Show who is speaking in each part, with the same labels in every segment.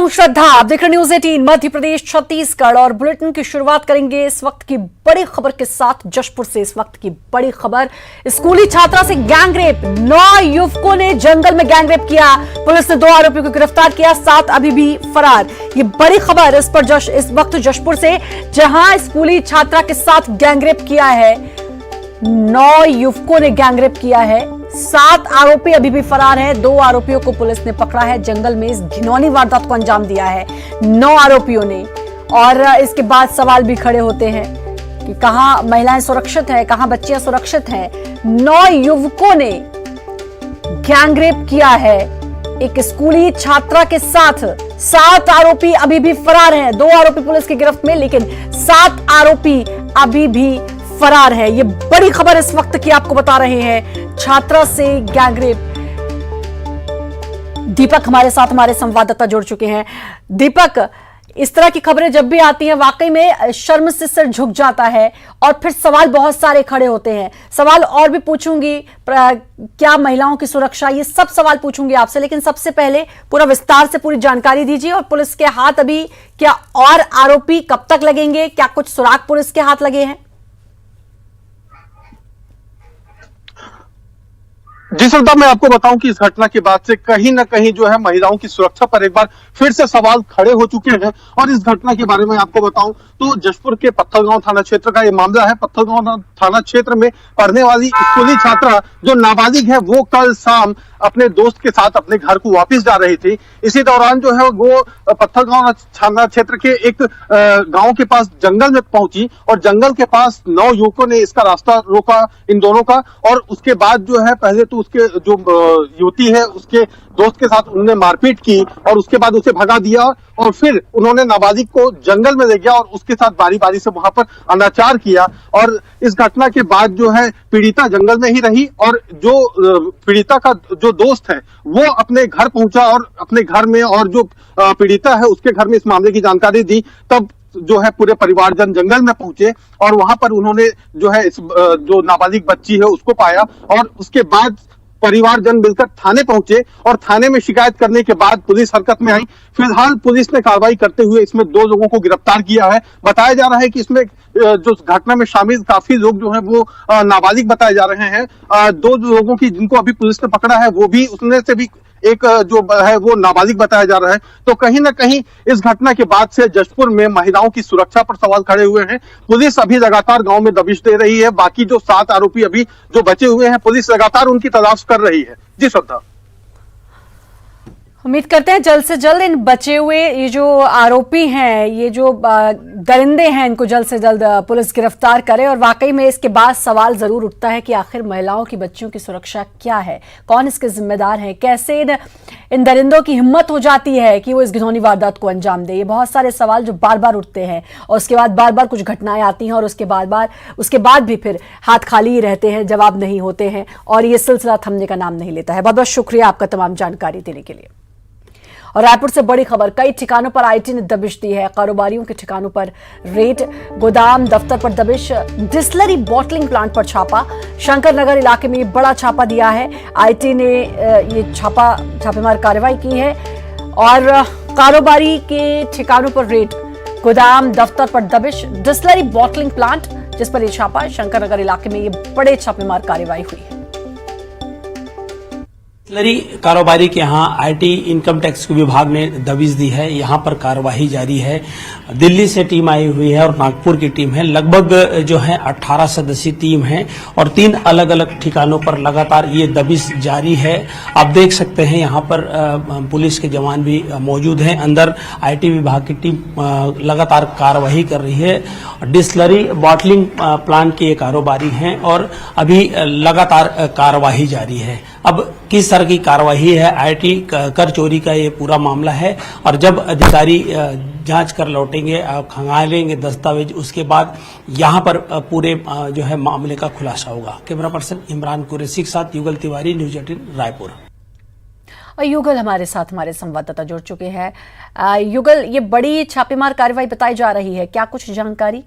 Speaker 1: श्रद्धा। आप देख रहे न्यूज 18 मध्य प्रदेश छत्तीसगढ़ और बुलेटिन की शुरुआत करेंगे इस वक्त की बड़ी खबर के साथ। जशपुर से इस वक्त की बड़ी खबर, स्कूली छात्रा से गैंगरेप, 9 युवकों ने जंगल में गैंगरेप किया। पुलिस ने 2 आरोपियों को गिरफ्तार किया, 7 अभी भी फरार। ये बड़ी खबर इस वक्त जशपुर से, जहां स्कूली छात्रा के साथ गैंगरेप किया है। 9 युवकों ने गैंगरेप किया है, 7 आरोपी अभी भी फरार हैं। 2 आरोपियों को पुलिस ने पकड़ा है, जंगल में इस घिनौनी वारदात को अंजाम दिया है 9 आरोपियों ने। और इसके बाद सवाल भी खड़े होते हैं कि कहां महिलाएं सुरक्षित हैं, कहां बच्चियां सुरक्षित हैं। 9 युवकों ने गैंगरेप किया है एक स्कूली छात्रा के साथ। 7 आरोपी अभी भी फरार हैं। 2 आरोपी पुलिस की गिरफ्त में, लेकिन 7 आरोपी अभी भी फरार है। ये बड़ी खबर इस वक्त की आपको बता रहे हैं, छात्रा से गैंगरेप। दीपक हमारे साथ, हमारे संवाददाता जुड़ चुके हैं। दीपक, इस तरह की खबरें जब भी आती हैं वाकई में शर्म से सिर झुक जाता है और फिर सवाल बहुत सारे खड़े होते हैं। सवाल और भी पूछूंगी, क्या महिलाओं की सुरक्षा, ये सब सवाल पूछूंगी आपसे, लेकिन सबसे पहले पूरा विस्तार से पूरी जानकारी दीजिए। और पुलिस के हाथ अभी क्या और आरोपी कब तक लगेंगे, क्या कुछ सुराग पुलिस के हाथ लगे हैं?
Speaker 2: जी श्रद्धा, मैं आपको बताऊं कि इस घटना के बाद से कहीं ना कहीं जो है महिलाओं की सुरक्षा पर एक बार फिर से सवाल खड़े हो चुके हैं। और इस घटना के बारे में आपको बताऊं तो जशपुर के पत्थलगांव थाना क्षेत्र का ये मामला है। पत्थलगांव थाना क्षेत्र में पढ़ने वाली स्कूली छात्रा जो नाबालिग है, वो कल शाम अपने दोस्त के साथ अपने घर को वापस जा रही थी। इसी दौरान जो है वो पत्थलगांव थाना क्षेत्र के एक गांव के पास जंगल में पहुंची और जंगल के पास 9 युवकों ने इसका रास्ता रोका, इन दोनों का। और उसके बाद जो है पहले तो उसके जो युवती है उसके दोस्त के साथ उन्होंने मारपीट की और उसके बाद उसे भगा दिया। और फिर उन्होंने नाबालिग को जंगल में ले गया और उसके साथ बारी बारी से वहां पर अनाचार किया। और इस घटना के बाद जो है पीड़िता जंगल में ही रही और जो पीड़िता का जो दोस्त है वो अपने घर पहुंचा और अपने घर में, और जो पीड़िता है उसके घर में इस मामले की जानकारी दी। तब जो है पूरे परिवारजन जंगल में पहुंचे और वहां पर उन्होंने जो है इस जो नाबालिग बच्ची है उसको पाया। और उसके बाद परिवारजन मिलकर थाने पहुंचे और थाने में शिकायत करने के बाद पुलिस हरकत में आई। फिलहाल पुलिस ने कार्रवाई करते हुए इसमें 2 लोगों को गिरफ्तार किया है। बताया जा रहा है कि इसमें जो घटना में शामिल काफी लोग जो हैं वो नाबालिग बताए जा रहे हैं। 2 लोगों की जिनको अभी पुलिस ने पकड़ा है वो भी, उसमें से भी एक जो है वो नाबालिग बताया जा रहा है। तो कहीं ना कहीं इस घटना के बाद से जशपुर में महिलाओं की सुरक्षा पर सवाल खड़े हुए हैं। पुलिस अभी लगातार गांव में दबिश दे रही है। बाकी जो 7 आरोपी अभी जो बचे हुए हैं, पुलिस लगातार उनकी तलाश कर रही है। जी श्रद्धा,
Speaker 1: उम्मीद करते हैं जल्द से जल्द इन बचे हुए ये जो आरोपी हैं, ये जो दरिंदे हैं, इनको जल्द से जल्द पुलिस गिरफ्तार करे। और वाकई में इसके बाद सवाल जरूर उठता है कि आखिर महिलाओं की, बच्चियों की सुरक्षा क्या है, कौन इसके जिम्मेदार है, कैसे इन दरिंदों की हिम्मत हो जाती है कि वो इस घिनौनी वारदात को अंजाम दे। ये बहुत सारे सवाल जो बार बार उठते हैं और उसके बाद बार बार कुछ घटनाएं आती हैं और उसके बाद भी फिर हाथ खाली ही रहते हैं, जवाब नहीं होते हैं और ये सिलसिला थमने का नाम नहीं लेता है। बहुत बहुत शुक्रिया आपका तमाम जानकारी देने के लिए। और रायपुर से बड़ी खबर, कई ठिकानों पर आईटी ने दबिश दी है। कारोबारियों के ठिकानों पर रेड, गोदाम दफ्तर पर दबिश, डिस्लरी बॉटलिंग प्लांट पर छापा। शंकर नगर इलाके में ये बड़ा छापा दिया है आईटी ने। ये छापेमार कार्रवाई की है और कारोबारी के ठिकानों पर रेड, गोदाम दफ्तर पर दबिश, डिस्लरी बॉटलिंग प्लांट जिस पर ये छापा। शंकर नगर इलाके में ये बड़े छापेमार कार्रवाई हुई है।
Speaker 3: डिस्लरी कारोबारी के यहाँ आईटी इनकम टैक्स विभाग ने दबिश दी है। यहाँ पर कार्यवाही जारी है। दिल्ली से टीम आई हुई है और नागपुर की टीम है। लगभग जो है 18 सदस्यीय टीम है और 3 अलग अलग ठिकानों पर लगातार ये दबिश जारी है। आप देख सकते हैं यहाँ पर पुलिस के जवान भी मौजूद हैं। अंदर आईटी विभाग की टीम लगातार कार्यवाही कर रही है। डिस्लरी बॉटलिंग प्लांट के कारोबारी हैं और अभी लगातार कार्यवाही जारी है। अब किस तरह की कार्यवाही है, आईटी कर चोरी का ये पूरा मामला है और जब अधिकारी जांच कर लौटेंगे, खंगालेंगे दस्तावेज, उसके बाद यहां पर पूरे जो है मामले का खुलासा होगा। कैमरा पर्सन इमरान कुरैशी के साथ युगल तिवारी, न्यूज 18 रायपुर।
Speaker 1: और युगल हमारे साथ, हमारे संवाददाता जुड़ चुके हैं। युगल, ये बड़ी छापेमार कार्रवाई बताई जा रही है, क्या कुछ जानकारी?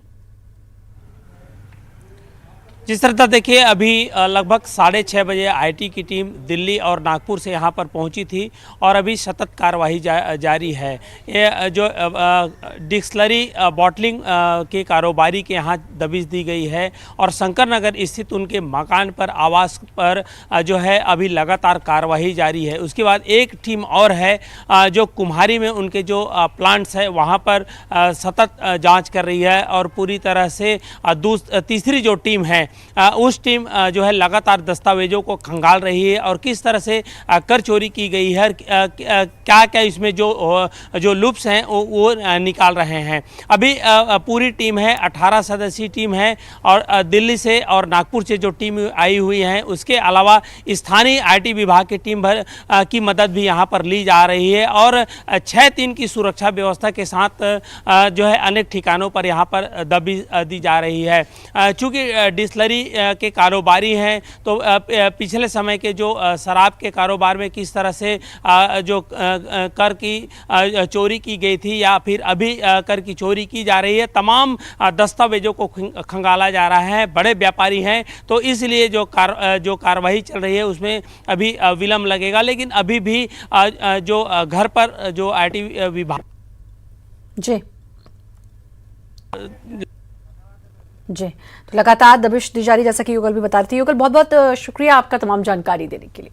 Speaker 3: जिस तरह देखिए अभी लगभग 6:30 बजे आईटी की टीम दिल्ली और नागपुर से यहाँ पर पहुँची थी और अभी सतत कार्रवाई जारी है। ये जो डिस्टिलरी बॉटलिंग के कारोबारी के यहाँ दबिश दी गई है और शंकर नगर स्थित उनके मकान पर आवास पर जो है अभी लगातार कार्रवाई जारी है। उसके बाद एक टीम और है जो कुम्हारी में उनके जो प्लांट्स है वहाँ पर सतत जाँच कर रही है और पूरी तरह से तीसरी जो टीम है उस टीम जो है लगातार दस्तावेजों को खंगाल रही है और किस तरह से कर चोरी की गई है, क्या क्या इसमें जो लुप्स हैं वो निकाल रहे हैं। अभी पूरी टीम है, 18 सदस्यीय टीम है और दिल्ली से और नागपुर से जो टीम आई हुई है उसके अलावा स्थानीय आईटी विभाग की टीम भर की मदद भी यहाँ पर ली जा रही है और 6-3 की सुरक्षा व्यवस्था के साथ जो है अनेक ठिकानों पर यहाँ पर दबिश दी जा रही है। चूँकि डिस्टिलरी के कारोबारी हैं तो पिछले समय के जो शराब के कारोबार में किस तरह से जो कर की चोरी की गई थी या फिर अभी कर की चोरी की जा रही है, तमाम दस्तावेजों को खंगाला जा रहा है। बड़े व्यापारी हैं तो इसलिए जो कार्रवाई चल रही है उसमें अभी विलम्ब लगेगा, लेकिन अभी भी जो घर पर जो आईटी विभाग
Speaker 1: जी तो लगातार दबिश दी जा रही, जैसा कि युगल भी बता रही थी। युगल, बहुत बहुत शुक्रिया आपका तमाम जानकारी देने के लिए।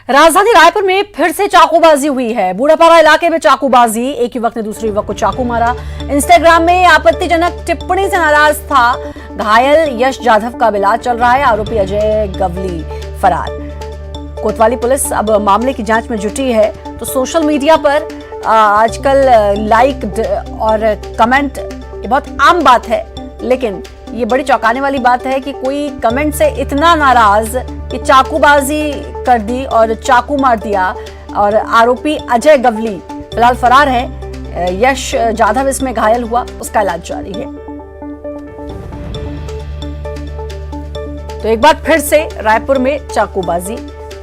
Speaker 1: राजधानी रायपुर में फिर से चाकूबाजी हुई है। बूढ़ापारा इलाके में चाकूबाजी, एक युवक ने दूसरे युवक को चाकू मारा। इंस्टाग्राम में आपत्तिजनक टिप्पणी से नाराज था घायल यश जाधव का इलाज चल रहा है। आरोपी अजय गवली फरार। कोतवाली पुलिस अब मामले की जांच में जुटी है। तो सोशल मीडिया पर आजकल लाइक और कमेंट ये बहुत आम बात है, लेकिन ये बड़ी चौंकाने वाली बात है कि कोई कमेंट से इतना नाराज कि चाकूबाजी कर दी और चाकू मार दिया। और आरोपी अजय गवली फिलहाल फरार है। यश जाधव इसमें घायल हुआ, उसका इलाज जारी है। तो एक बार फिर से रायपुर में चाकूबाजी,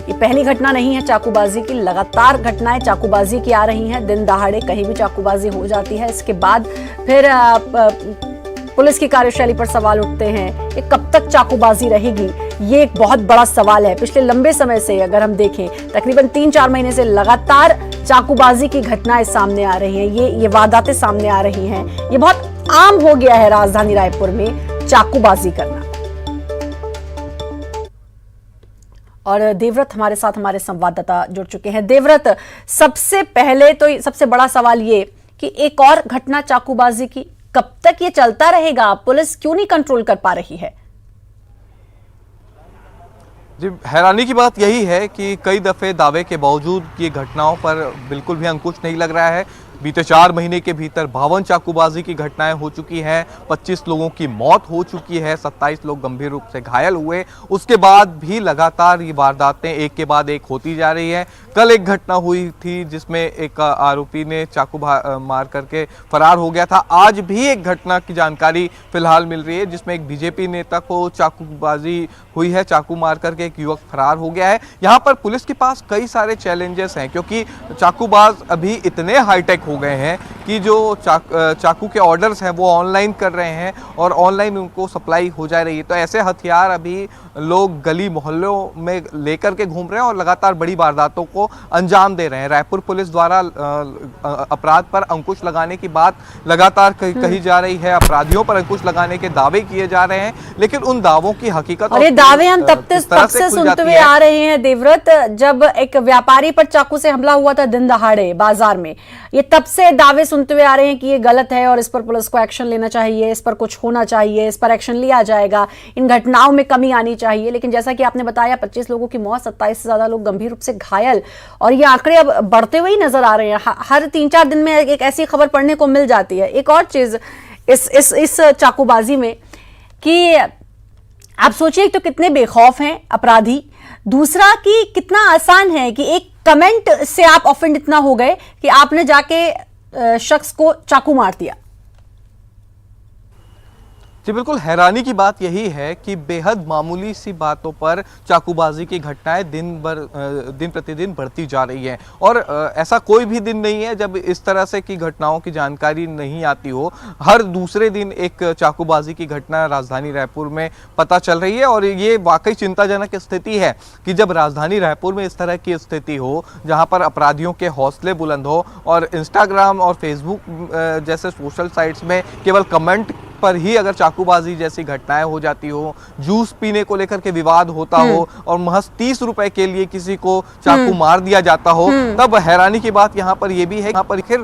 Speaker 1: ये पहली घटना नहीं है चाकूबाजी की, लगातार घटनाएं चाकूबाजी की आ रही हैं। दिन दहाड़े कहीं भी चाकूबाजी हो जाती है। इसके बाद फिर पुलिस की कार्यशैली पर सवाल उठते हैं, ये कब तक चाकूबाजी रहेगी, ये एक बहुत बड़ा सवाल है। पिछले लंबे समय से अगर हम देखें, तकरीबन 3-4 महीने से लगातार चाकूबाजी की घटनाएं सामने आ रही हैं, ये वारदातें सामने आ रही हैं। ये बहुत आम हो गया है राजधानी रायपुर में चाकूबाजी करना। और देवव्रत हमारे साथ, हमारे संवाददाता जुड़ चुके हैं। देवव्रत, सबसे पहले तो सबसे बड़ा सवाल ये कि एक और घटना चाकूबाजी की, कब तक ये चलता रहेगा? पुलिस क्यों नहीं कंट्रोल कर पा रही है?
Speaker 4: जी, हैरानी की बात यही है कि कई दफे दावे के बावजूद ये घटनाओं पर बिल्कुल भी अंकुश नहीं लग रहा है। बीते 4 महीने के भीतर 52 चाकूबाजी की घटनाएं हो चुकी हैं, 25 लोगों की मौत हो चुकी है, 27 लोग गंभीर रूप से घायल हुए। उसके बाद भी लगातार ये वारदातें एक के बाद एक होती जा रही है। कल एक घटना हुई थी जिसमें एक आरोपी ने चाकू मार करके फरार हो गया था। आज भी एक घटना की जानकारी फिलहाल मिल रही है जिसमें एक बीजेपी नेता को चाकूबाजी हुई है, चाकू मार करके एक युवक फरार हो गया है। यहाँ पर पुलिस के पास कई सारे चैलेंजेस हैं क्योंकि चाकूबाज अभी इतने हाईटेक हो गए हैं कि जो चाकू के ऑर्डर्स हैं वो ऑनलाइन कर रहे हैं और ऑनलाइन उनको सप्लाई हो जा रही है। तो ऐसे हथियार अभी लोग गली मोहल्लों में लेकर के घूम रहे हैं और लगातार बड़ी वारदातों को अंजाम दे रहे हैं। रायपुर पुलिस द्वारा अपराध पर अंकुश लगाने की बात लगातार कही जा रही है, अपराधियों पर अंकुश लगाने के दावे किए जा रहे हैं, लेकिन उन दावों की हकीकत
Speaker 1: और ये दावे हम तब से सुनते हुए आ रहे हैं देवव्रत। जब एक व्यापारी पर चाकू से हमला हुआ था दिन दहाड़े बाजार में, ये तब से दावे सुनते हुए आ रहे हैं कि ये गलत है और इस पर पुलिस को एक्शन लेना चाहिए, इस पर कुछ होना चाहिए, इस पर एक्शन लिया जाएगा, इन घटनाओं में कमी आनी चाहिए। लेकिन जैसा कि आपने बताया, 25 लोगों की मौत, 27 से ज्यादा लोग गंभीर रूप से घायल, और ये आंकड़े अब बढ़ते हुए ही नजर आ रहे हैं। हर 3-4 दिन में एक ऐसी खबर पढ़ने को मिल जाती है। एक और चीज इस चाकूबाजी में कि आप सोचिए तो कितने बेखौफ हैं अपराधी, दूसरा कि कितना आसान है कि एक कमेंट से आप ऑफेंड इतना हो गए कि आपने जाके शख्स को चाकू मार दिया।
Speaker 4: जी बिल्कुल, हैरानी की बात यही है कि बेहद मामूली सी बातों पर चाकूबाजी की घटनाएं दिन प्रतिदिन बढ़ती जा रही हैं और ऐसा कोई भी दिन नहीं है जब इस तरह से की घटनाओं की जानकारी नहीं आती हो। हर दूसरे दिन एक चाकूबाजी की घटना राजधानी रायपुर में पता चल रही है और ये वाकई चिंताजनक स्थिति है कि जब राजधानी रायपुर में इस तरह की स्थिति हो जहां पर अपराधियों के हौसले बुलंद हो और इंस्टाग्राम और फेसबुक जैसे सोशल साइट्स में केवल कमेंट पर ही अगर चाकूबाजी जैसी घटनाएं हो जाती हो, जूस पीने को लेकर के विवाद होता हो और महज 30 रुपए के लिए किसी को चाकू मार दिया जाता हो, तब हैरानी की बात यहाँ पर यह भी है यहाँ पर आखिर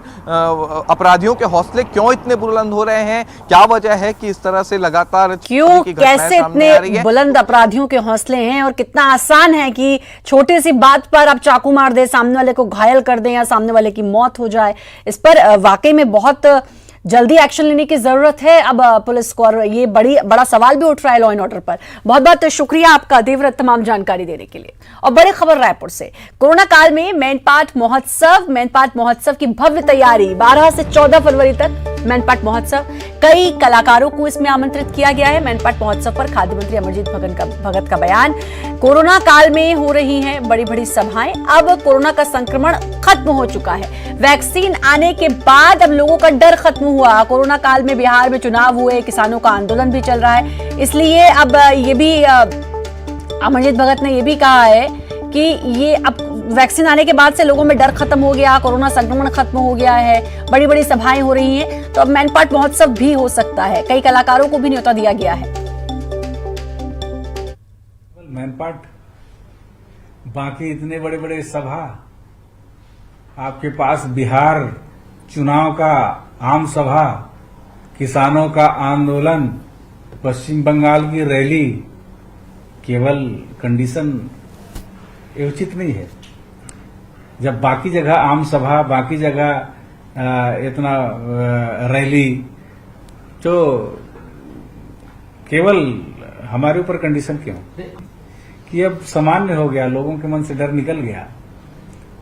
Speaker 4: अपराधियों के हौसले क्यों इतने बुलंद हो रहे हैं, क्या वजह है कि इस तरह से लगातार
Speaker 1: क्यों कैसे इतने बुलंद अपराधियों के हौसले हैं और कितना आसान है कि छोटी सी बात पर आप चाकू मार दे, सामने वाले को घायल कर दें या सामने वाले की मौत हो जाए। इस पर वाकई में बहुत जल्दी एक्शन लेने की जरूरत है अब पुलिस को, और ये बड़ा सवाल भी उठ रहा है लॉ एंड ऑर्डर पर। बहुत बहुत शुक्रिया आपका देवव्रत तमाम जानकारी देने के लिए। और बड़ी खबर रायपुर से, कोरोना काल में मैनपाट महोत्सव की भव्य तैयारी 12 से 14 फरवरी तक मैनपाट महोत्सव, कई कलाकारों को इसमें आमंत्रित किया गया है। मैनपाट महोत्सव पर खाद्य मंत्री अमरजीत भगत का बयान, कोरोना काल में हो रही हैं बड़ी बड़ी सभाएं, अब कोरोना का संक्रमण खत्म हो चुका है, वैक्सीन आने के बाद अब लोगों का डर खत्म हुआ। कोरोना काल में बिहार में चुनाव हुए, किसानों का आंदोलन भी चल रहा है, इसलिए अब ये भी अमरजीत भगत ने ये भी कहा है कि ये अब वैक्सीन आने के बाद से लोगों में डर खत्म हो गया, कोरोना संक्रमण खत्म हो गया है, बड़ी बड़ी सभाएं हो रही हैं, तो अब मैनपाट महोत्सव भी हो सकता है। कई कलाकारों को भी न्योता दिया गया है।
Speaker 5: मैनपाट, बाकी इतने बड़े बड़े सभा, आपके पास बिहार चुनाव का आम सभा, किसानों का आंदोलन, पश्चिम बंगाल की रैली, केवल कंडीशन उचित नहीं है। जब बाकी जगह आम सभा, बाकी जगह इतना रैली, तो केवल हमारे ऊपर कंडीशन क्यों कि अब सामान्य हो गया, लोगों के मन से डर निकल गया।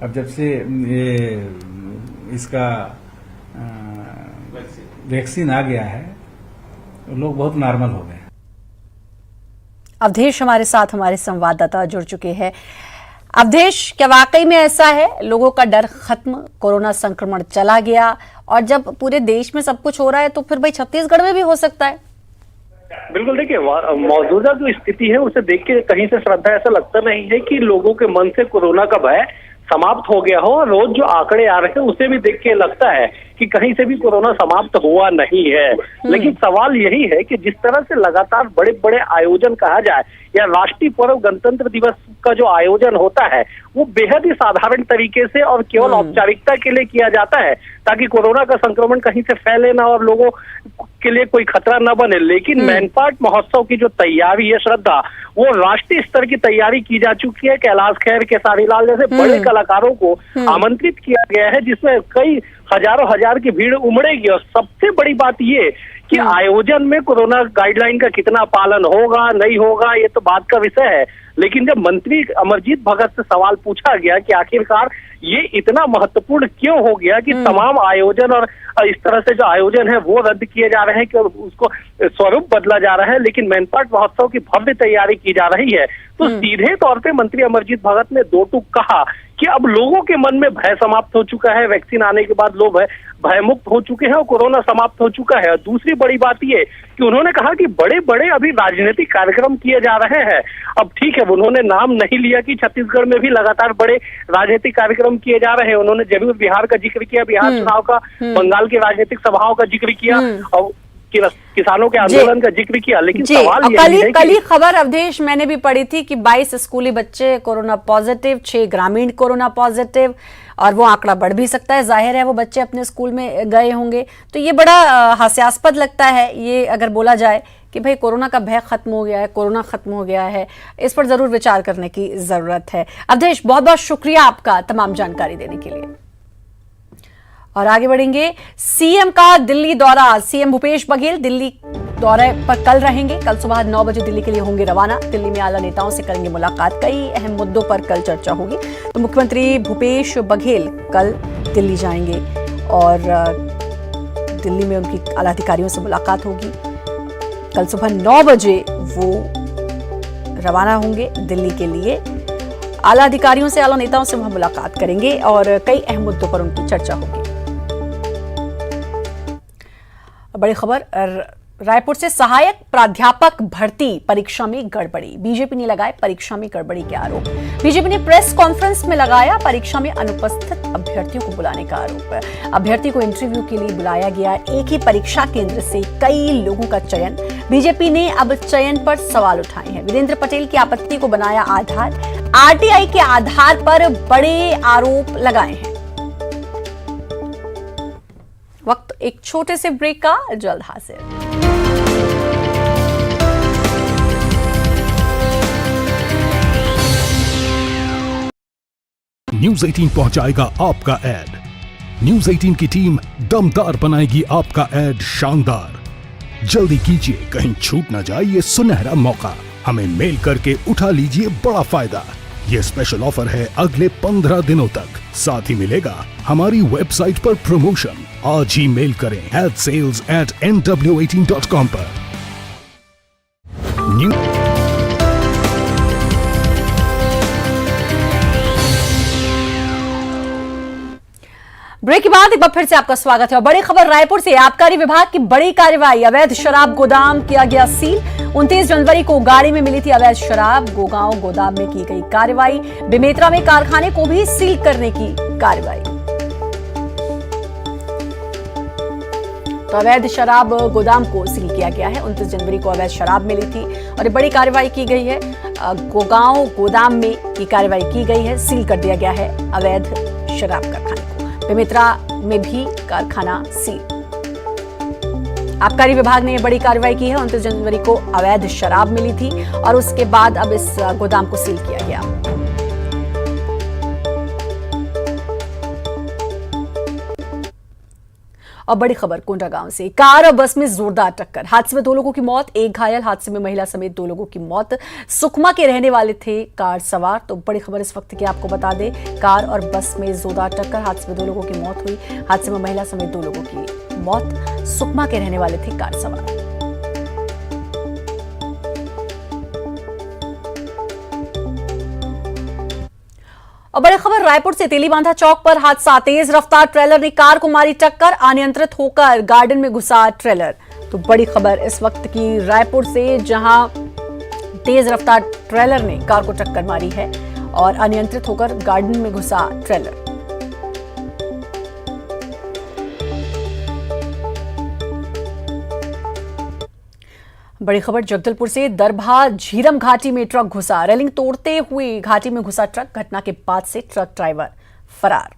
Speaker 5: अब जब से इसका वैक्सीन आ गया है, लोग बहुत नॉर्मल हो गए।
Speaker 1: अवधेश हमारे साथ, हमारे संवाददाता जुड़ चुके हैं। अवधेश, क्या वाकई में ऐसा है, लोगों का डर खत्म, कोरोना संक्रमण चला गया, और जब पूरे देश में सब कुछ हो रहा है तो फिर भाई छत्तीसगढ़ में भी हो सकता है?
Speaker 6: बिल्कुल, देखिए मौजूदा जो स्थिति है उसे देख के कहीं से श्रद्धा ऐसा लगता नहीं है कि लोगों के मन से कोरोना का भय समाप्त हो गया हो। और रोज जो आंकड़े आ रहे हैं उसे भी देख के लगता है कि कहीं से भी कोरोना समाप्त हुआ नहीं है। लेकिन सवाल यही है कि जिस तरह से लगातार बड़े बड़े आयोजन कहा जाए या राष्ट्रीय पर्व गणतंत्र दिवस का जो आयोजन होता है वो बेहद ही साधारण तरीके से और केवल औपचारिकता के लिए किया जाता है ताकि कोरोना का संक्रमण कहीं से फैले ना और लोगों के लिए कोई खतरा न बने। लेकिन मैनपाट महोत्सव की जो तैयारी है श्रद्धा, वो राष्ट्रीय स्तर की तैयारी की जा चुकी है। कैलाश खेर, केसारी लाल जैसे बड़े कलाकारों को आमंत्रित किया गया है, जिसमें कई हजारों हजार की भीड़ उमड़ेगी। और सबसे बड़ी बात ये कि आयोजन में कोरोना गाइडलाइन का कितना पालन होगा नहीं होगा ये तो बात का विषय है। लेकिन जब मंत्री अमरजीत भगत से सवाल पूछा गया कि आखिरकार ये इतना महत्वपूर्ण क्यों हो गया कि तमाम आयोजन और इस तरह से जो आयोजन है वो रद्द किए जा रहे हैं कि उसको स्वरूप बदला जा रहा है, लेकिन मैनपाट महोत्सव की भव्य तैयारी की जा रही है, तो सीधे तौर पे मंत्री अमरजीत भगत ने दो टूक कहा कि अब लोगों के मन में भय समाप्त हो चुका है, वैक्सीन आने के बाद लोग भयमुक्त हो चुके हैं और कोरोना समाप्त हो चुका है। और दूसरी बड़ी बात ये कि उन्होंने कहा कि बड़े बड़े अभी राजनीतिक कार्यक्रम किए जा रहे हैं। अब ठीक है, उन्होंने नाम नहीं लिया कि छत्तीसगढ़ में भी लगातार बड़े राजनीतिक कार्यक्रम किए जा रहे हैं। उन्होंने जरूर बिहार का जिक्र किया, बिहार चुनाव का, बंगाल की राजनीतिक सभाओं का जिक्र किया और किसानों के आंदोलन का जिक्र किया। लेकिन सवाल यही है
Speaker 1: कल ही खबर अवधेश मैंने भी पढ़ी थी कि 22 स्कूली बच्चे कोरोना पॉजिटिव, 6 ग्रामीण कोरोना पॉजिटिव, और वो आंकड़ा बढ़ भी सकता है। जाहिर है वो बच्चे अपने स्कूल में गए होंगे, तो ये बड़ा हास्यास्पद लगता है ये अगर बोला जाए कि भाई कोरोना का भय खत्म हो गया है, कोरोना खत्म हो गया है। इस पर जरूर विचार करने की जरूरत है। अवधेश, बहुत बहुत शुक्रिया आपका तमाम जानकारी देने के लिए। और आगे बढ़ेंगे, सीएम का दिल्ली दौरा, सीएम भूपेश बघेल दिल्ली दौरे पर कल रहेंगे। कल सुबह 9 बजे दिल्ली के लिए होंगे रवाना। दिल्ली में आला नेताओं से करेंगे मुलाकात, कई अहम मुद्दों पर कल चर्चा होगी। तो मुख्यमंत्री भूपेश बघेल कल दिल्ली जाएंगे और दिल्ली में उनकी आला अधिकारियों से मुलाकात होगी। कल सुबह 9 बजे वो रवाना होंगे दिल्ली के लिए। आला अधिकारियों से, आला नेताओं से वहां मुलाकात करेंगे और कई अहम मुद्दों पर उनकी चर्चा होगी। बड़ी खबर रायपुर से, सहायक प्राध्यापक भर्ती परीक्षा में गड़बड़ी, बीजेपी ने लगाए परीक्षा में गड़बड़ी के आरोप। बीजेपी ने प्रेस कॉन्फ्रेंस में लगाया परीक्षा में अनुपस्थित अभ्यर्थियों को बुलाने का आरोप। अभ्यर्थी को इंटरव्यू के लिए बुलाया गया, एक ही परीक्षा केंद्र से कई लोगों का चयन। बीजेपी ने अब चयन पर सवाल उठाए हैं। वीरेंद्र पटेल की आपत्ति को बनाया आधार, आरटीआई के आधार पर बड़े आरोप लगाए हैं। वक्त एक छोटे से ब्रेक का, जल्द हाजिर।
Speaker 7: न्यूज 18 पहुंचाएगा आपका एड। न्यूज 18 की टीम दमदार बनाएगी आपका एड शानदार। जल्दी कीजिए, कहीं छूट ना जाए ये सुनहरा मौका। हमें मेल करके उठा लीजिए बड़ा फायदा। ये स्पेशल ऑफर है अगले 15 दिनों तक। साथ ही मिलेगा हमारी वेबसाइट पर प्रमोशन। आज ही मेल करें sales@nw18.com पर।
Speaker 1: ब्रेक के बाद एक बार फिर से आपका स्वागत है और बड़ी खबर रायपुर से, आबकारी विभाग की बड़ी कार्रवाई। अवैध शराब गोदाम किया गया सील। 29 जनवरी को गाड़ी में मिली थी अवैध शराब, गोगांव गोदाम में की गई कार्रवाई। बेमेतरा में कारखाने को भी सील करने की कार्रवाई। तो अवैध शराब गोदाम को सील किया गया है। 29 जनवरी को अवैध शराब मिली थी और बड़ी कार्रवाई की गई है। गोगांव गोदाम में की कार्रवाई की गई है, सील कर दिया गया है अवैध शराब कारखाने को। बेमेतरा में भी कारखाना सील। आबकारी विभाग ने बड़ी कार्रवाई की है। 29 जनवरी को अवैध शराब मिली थी और उसके बाद अब इस गोदाम को सील किया गया। और बड़ी खबर कोंडागांव से, कार और बस में जोरदार टक्कर, हादसे में 2 लोगों की मौत, एक घायल। हादसे में महिला समेत 2 लोगों की मौत। सुकमा के रहने वाले थे कार सवार। तो बड़ी खबर इस वक्त की आपको बता दें, कार और बस में जोरदार टक्कर, हादसे में 2 लोगों की मौत हुई। हादसे में महिला समेत 2 लोगों की मौत। सुकमा के रहने वाले थे कार सवार। और बड़ी खबर रायपुर से, तेलीबांधा चौक पर हादसा, तेज रफ्तार ट्रेलर ने कार को मारी टक्कर, अनियंत्रित होकर गार्डन में घुसा ट्रेलर। तो बड़ी खबर इस वक्त की रायपुर से, जहां तेज रफ्तार ट्रेलर ने कार को टक्कर मारी है और अनियंत्रित होकर गार्डन में घुसा ट्रेलर। बड़ी खबर जगदलपुर से, दरभा झीरम घाटी में ट्रक घुसा, रेलिंग तोड़ते हुए घाटी में घुसा ट्रक। घटना के बाद से ट्रक ड्राइवर फरार।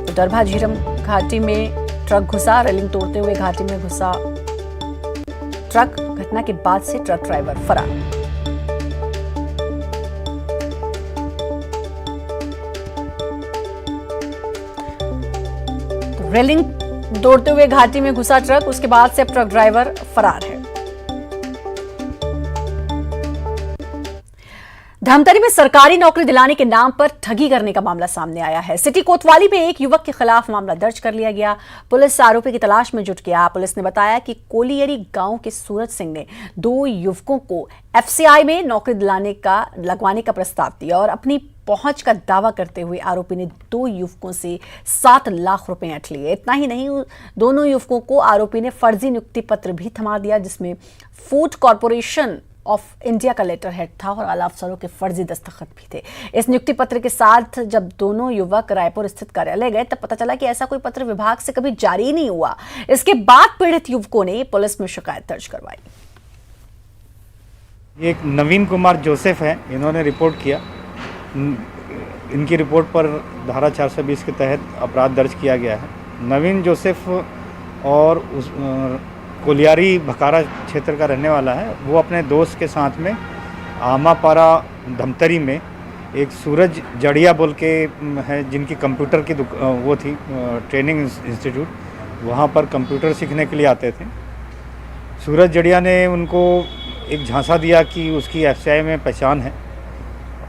Speaker 1: तो दरभा झीरम घाटी में ट्रक घुसा, रेलिंग तोड़ते हुए घाटी में घुसा ट्रक। घटना के बाद से ट्रक ड्राइवर फरार। तो रेलिंग तोड़ते हुए घाटी में घुसा ट्रक, उसके बाद से अब ट्रक ड्राइवर फरार है। धमतरी में सरकारी नौकरी दिलाने के नाम पर ठगी करने का मामला सामने आया है। सिटी कोतवाली में एक युवक के खिलाफ मामला दर्ज कर लिया गया। पुलिस आरोपी की तलाश में जुट गया। पुलिस ने बताया कि कोलियरी गांव के सूरज सिंह ने 2 युवकों को एफसीआई में नौकरी लगवाने का प्रस्ताव दिया और अपनी पहुंच का दावा करते हुए आरोपी ने 2 युवकों से 7 लाख रुपए ऐंठ लिए। इतना ही नहीं, दोनों युवकों को आरोपी ने फर्जी नियुक्ति पत्र भी थमा दिया, जिसमें फूड कॉर्पोरेशन ऑफ इंडिया का लेटर हेड था और आला अफसरों के फर्जी दस्तखत भी थे। इस नियुक्ति पत्र के साथ जब दोनों युवक रायपुर स्थित कार्यालय गए, तब पता चला कि ऐसा कोई पत्र विभाग से कभी जारी नहीं हुआ। इसके बाद पीड़ित युवकों ने पुलिस में शिकायत दर्ज करवाई।
Speaker 5: एक नवीन कुमार जोसेफ है, इन्होंने रिपोर्ट किया। इनकी रिपोर्ट पर धारा 420 के तहत अपराध दर्ज किया गया है। नवीन जोसेफ और उस कोलियारी भकारा क्षेत्र का रहने वाला है। वो अपने दोस्त के साथ में आमापारा धमतरी में एक सूरज जड़िया बोल के है, जिनकी कंप्यूटर की वो थी ट्रेनिंग इंस्टीट्यूट, वहाँ पर कंप्यूटर सीखने के लिए आते थे। सूरज जड़िया ने उनको एक झांसा दिया कि उसकी एफसीआई में पहचान है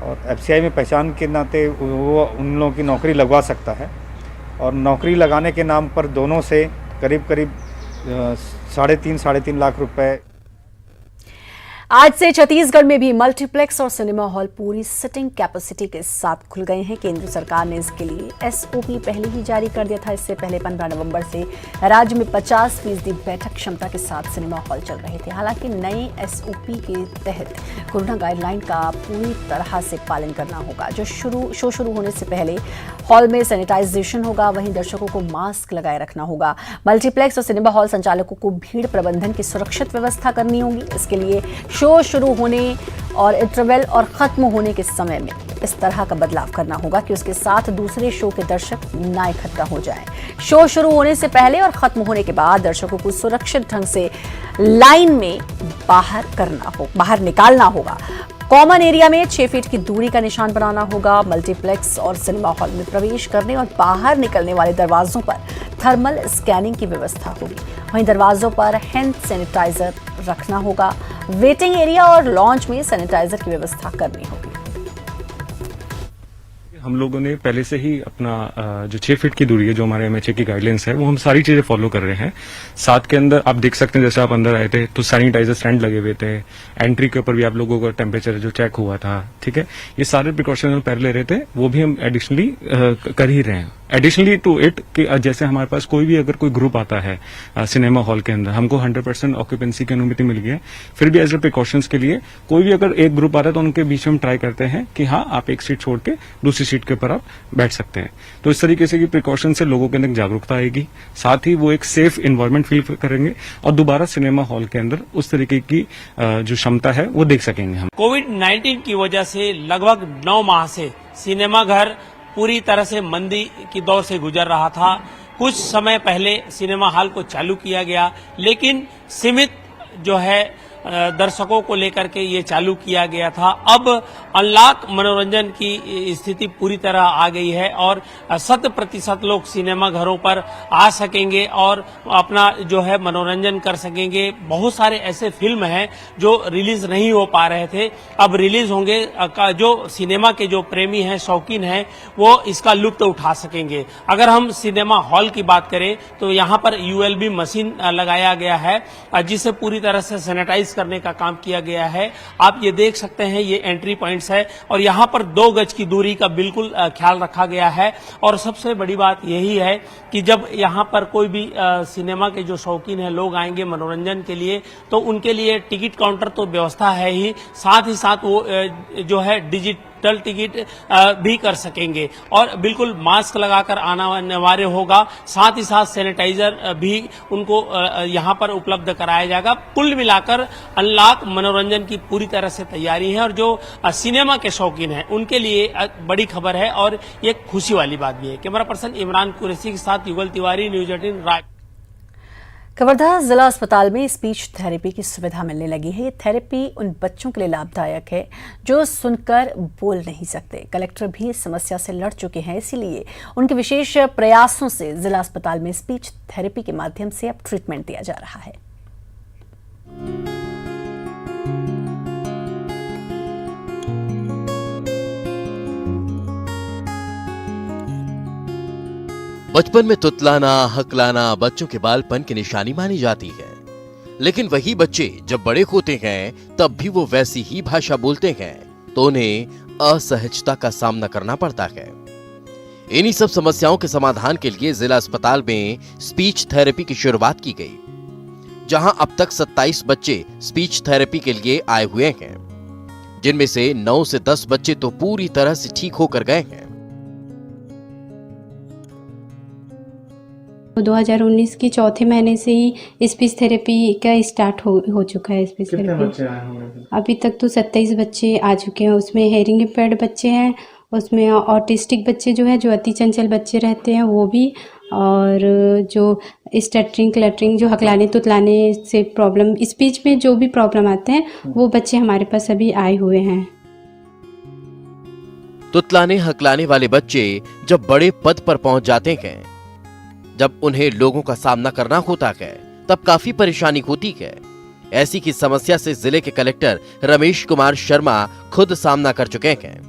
Speaker 5: और एफसीआई में पहचान के नाते वो उन लोगों की नौकरी लगवा सकता है। और नौकरी लगाने के नाम पर दोनों से करीब करीब साढ़े तीन लाख रुपए।
Speaker 1: आज से छत्तीसगढ़ में भी मल्टीप्लेक्स और सिनेमा हॉल पूरी सिटिंग कैपेसिटी के साथ खुल गए हैं। केंद्र सरकार ने इसके लिए एसओपी पहले ही जारी कर दिया था। इससे पहले 15 नवंबर से राज्य में 50% बैठक क्षमता के साथ सिनेमा हॉल चल रहे थे। हालांकि नए एसओपी के तहत कोरोना गाइडलाइन का पूरी तरह से पालन करना होगा। शो शुरू होने से पहले हॉल में सैनिटाइजेशन होगा, वहीं दर्शकों को मास्क लगाए रखना होगा। मल्टीप्लेक्स और सिनेमा हॉल संचालकों को भीड़ प्रबंधन की सुरक्षित व्यवस्था करनी होगी। इसके लिए शो शुरू होने और इंटरवल और खत्म होने के समय में इस तरह का बदलाव करना होगा कि उसके साथ दूसरे शो के दर्शक ना इकट्ठा हो जाएं। शो शुरू होने से पहले और खत्म होने के बाद दर्शकों को सुरक्षित ढंग से लाइन में बाहर निकालना होगा। कॉमन एरिया में 6 फीट की दूरी का निशान बनाना होगा। मल्टीप्लेक्स और सिनेमा हॉल में प्रवेश करने और बाहर निकलने वाले दरवाजों पर थर्मल स्कैनिंग की व्यवस्था होगी। वहीं दरवाजों पर हैंड सैनिटाइजर रखना होगा। वेटिंग एरिया और लॉन्च में सैनिटाइजर की व्यवस्था करनी होगी।
Speaker 8: हम लोगों ने पहले से ही अपना जो 6 फीट की दूरी है, जो हमारे एमएचए की गाइडलाइंस है, वो हम सारी चीजें फॉलो कर रहे हैं। साथ के अंदर आप देख सकते हैं, जैसे आप अंदर आए थे तो सैनिटाइजर स्टैंड लगे हुए थे। एंट्री के ऊपर भी आप लोगों का टेम्परेचर जो चेक हुआ था, ठीक है। ये सारे प्रिकॉशन हम पहले ले रहे थे, वो भी हम एडिशनली कर ही रहे हैं। एडिशनली टू इट कि जैसे हमारे पास अगर कोई ग्रुप आता है सिनेमा हॉल के अंदर, हमको 100% ऑक्यूपेंसी की अनुमति मिल गई है। फिर भी एज ए प्रिकॉशंस के लिए कोई भी अगर एक ग्रुप आता है तो उनके बीच में हम ट्राई करते हैं कि हाँ, आप एक सीट छोड़ के दूसरी सीट के ऊपर आप बैठ सकते हैं। तो इस तरीके से की प्रिकॉशन से लोगों के अंदर जागरूकता आएगी, साथ ही वो एक सेफ इन्वायरमेंट फील करेंगे और दोबारा सिनेमा हॉल के अंदर उस तरीके की जो क्षमता है वो देख सकेंगे हम।
Speaker 3: कोविड-19 की वजह से लगभग 9 माह से सिनेमा घर पूरी तरह से मंदी की दौर से गुजर रहा था। कुछ समय पहले सिनेमा हॉल को चालू किया गया, लेकिन सीमित जो है दर्शकों को लेकर के ये चालू किया गया था। अब अनलॉक मनोरंजन की स्थिति पूरी तरह आ गई है और 100% लोग सिनेमा घरों पर आ सकेंगे और अपना जो है मनोरंजन कर सकेंगे। बहुत सारे ऐसे फिल्म हैं जो रिलीज नहीं हो पा रहे थे, अब रिलीज होंगे। जो सिनेमा के जो प्रेमी हैं, शौकीन हैं, वो इसका लुत्फ उठा सकेंगे। अगर हम सिनेमा हॉल की बात करें तो यहाँ पर यूएलबी मशीन लगाया गया है, जिसे पूरी तरह से सैनिटाइज करने का काम किया गया है। आप ये देख सकते हैं, ये एंट्री पॉइंट्स है और यहाँ पर 2 गज की दूरी का बिल्कुल ख्याल रखा गया है। और सबसे बड़ी बात यही है कि जब यहाँ पर कोई भी सिनेमा के जो शौकीन है लोग आएंगे मनोरंजन के लिए, तो उनके लिए टिकट काउंटर तो व्यवस्था है ही, साथ ही साथ वो जो है डिजिटल टिकट भी कर सकेंगे और बिल्कुल मास्क लगाकर आना अनिवार्य होगा। साथ ही साथ सैनिटाइजर भी उनको यहाँ पर उपलब्ध कराया जाएगा। कुल मिलाकर अनलॉक मनोरंजन की पूरी तरह से तैयारी है और जो सिनेमा के शौकीन हैं उनके लिए बड़ी खबर है और ये खुशी वाली बात भी है। कैमरा पर्सन इमरान कुरैशी के साथ युगल तिवारी, न्यूज 18 राय।
Speaker 1: कवर्धा जिला अस्पताल में स्पीच थेरेपी की सुविधा मिलने लगी है। ये थेरेपी उन बच्चों के लिए लाभदायक है जो सुनकर बोल नहीं सकते। कलेक्टर भी इस समस्या से लड़ चुके हैं, इसीलिए उनके विशेष प्रयासों से जिला अस्पताल में स्पीच थेरेपी के माध्यम से अब ट्रीटमेंट दिया जा रहा है।
Speaker 9: बचपन में तुतलाना, हकलाना बच्चों के बालपन की निशानी मानी जाती है, लेकिन वही बच्चे जब बड़े होते हैं तब भी वो वैसी ही भाषा बोलते हैं तो उन्हें असहजता का सामना करना पड़ता है। इन्हीं सब समस्याओं के समाधान के लिए जिला अस्पताल में स्पीच थेरेपी की शुरुआत की गई, जहां अब तक 27 बच्चे स्पीच थेरेपी के लिए आए हुए हैं, जिनमें से 9 से 10 बच्चे तो पूरी तरह से ठीक होकर गए हैं।
Speaker 10: 2019 की चौथे महीने से ही स्पीच थेरेपी का स्टार्ट हो चुका है। स्पीच थेरेपी अभी तक तो 27 बच्चे आ चुके हैं। उसमें हेयरिंग इम्पेयर्ड बच्चे हैं, उसमें ऑटिस्टिक बच्चे जो है, जो अति चंचल बच्चे रहते हैं वो भी, और जो स्टटरिंग क्लटरिंग, जो हकलाने तुतलाने से प्रॉब्लम, स्पीच में जो भी प्रॉब्लम आते हैं वो बच्चे हमारे पास अभी आए हुए हैं।
Speaker 9: तुतलाने हकलाने वाले बच्चे जब बड़े पद पर पहुंच जाते हैं, जब उन्हें लोगों का सामना करना होता है, तब काफी परेशानी होती है। ऐसी की समस्या से जिले के कलेक्टर रमेश कुमार शर्मा खुद सामना कर चुके हैं,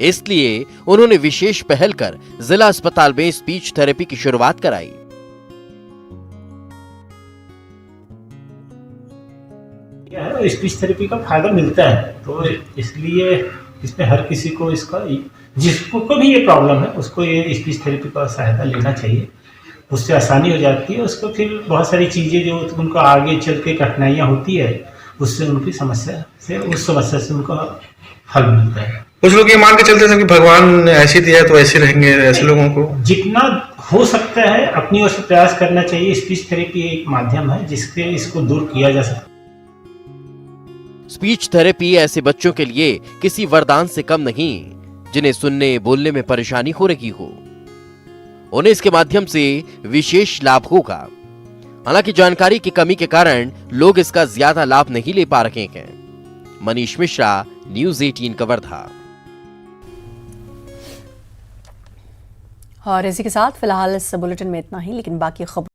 Speaker 9: इसलिए उन्होंने विशेष पहल कर जिला अस्पताल में स्पीच थेरेपी की शुरुआत कराई।
Speaker 11: है, स्पीच थेरेपी का फायदा मिलता है, तो इसलिए इसमें हर किसी को इसका, जिसको को भी ये प्रॉब्लम है उसको ये स्पीच थेरेपी का सहायता लेना चाहिए। उससे आसानी हो जाती है, उसको फिर बहुत सारी चीज़ें जो उनको आगे चल के कठिनाइयाँ होती है उससे उनकी समस्या से उनको हल मिलता है।
Speaker 12: कुछ लोग ये मान के चलते हैं कि भगवान ऐसी दिया है तो ऐसे रहेंगे, ऐसे लोगों को
Speaker 11: जितना हो सकता है अपनी ओर से प्रयास करना चाहिए। स्पीच थेरेपी एक माध्यम है जिससे इसको दूर किया जा सकता है।
Speaker 9: स्पीच थेरेपी ऐसे बच्चों के लिए किसी वरदान से कम नहीं जिन्हें सुनने बोलने में परेशानी हो रही हो। उन्हें इसके माध्यम से विशेष लाभ होगा। हालांकि जानकारी की कमी के कारण लोग इसका ज्यादा लाभ नहीं ले पा रहे हैं। मनीष मिश्रा, न्यूज़ 18 कवर्धा।
Speaker 1: और इसी के साथ फिलहाल इस बुलेटिन में इतना ही, लेकिन बाकी खबर